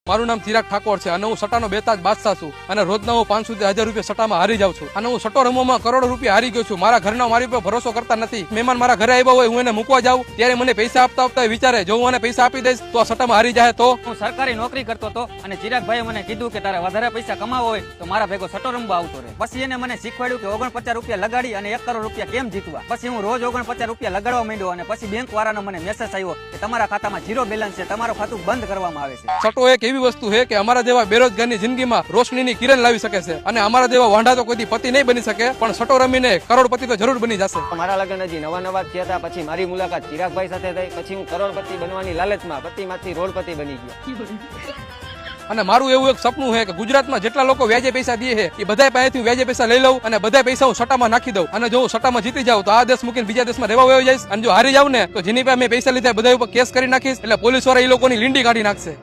મારું નામ ચિરાગ ઠાકોર છે અને હું સટ્ટાનો બેતાજ બાદશાહ છું અને રોજના હું 500 થી 1000 રૂપિયા સટ્ટામાં હારી જાઉં છું અને હું સટ્ટો રમવામાં કરોડો રૂપિયા હારી ગયો છું. મારા ઘરના મારી પર ભરોસો કરતા નથી. મહેમાન મારા ઘરે આવ્યા હોય, હું એને મૂકવા જાઉં ત્યારે મને પૈસા આપતા વિચારે જો હું એને પૈસા આપી દઈશ તો આ સટ્ટામાં હારી જાય તો. હું સરકારી નોકરી કરતો હતો અને ચિરાગભાઈએ મને કીધું કે તારે વધારે પૈસા કમાવો હોય તો મારા ભેગો સટ્ટો રમવા આવતો રહે. પછી એને મને શીખવાડ્યું કે 49 રૂપિયા લગાડી અને 1 કરોડ રૂપિયા કેમ જીતવા. પછી હું રોજ 49 રૂપિયા લગાડવા માંડ્યો અને પછી બેંક વાળાનો મને મેસેજ આવ્યો કે તમારા ખાતામાં 0 બેલેન્સ છે, તમારું ખાતું બંધ કરવામાં આવે છે. સટ્ટો એક એવી વસ્તુ છે કે અમારા જેવા બેરોજગારની જિંદગીમાં રોશનીની કિરણ લાવી શકે છે અને અમારા જેવા વાંઢા તો કોઈ પતિ નહીં બની શકે પણ સટ્ટો રમીને કરોડપતિ તો જરૂર બની જશે. મારા લગ્ન હજી નવા થયા હતા. પછી મારી મુલાકાત ચિરાગભાઈ સાથે થઈ. પછી હું કરોડપતિ બનવાની લાલચમાં પતિમાંથી રોડપતિ બની ગયો. અને મારું એવું એક સપનું છે કે ગુજરાતમાં જેટલા લોકો વ્યાજે પૈસા દે છે એ બધા પાસેથી વ્યાજે પૈસા લઈ લઉં અને બધા પૈસા હું સટ્ટામાં નાખી દઉં અને જો હું સટ્ટામાં જીતી જાઉં તો આ દેશ મૂકીને બીજા દેશમાં રહેવા વયો જઈશ અને જો હારી જાઉં ને તો જેની પાસે મેં પૈસા લીધા બધા ઉપર કેસ કરી નાખીશ એટલે પોલીસ વાળા એ લોકોની લીંડી કાઢી નાખશે.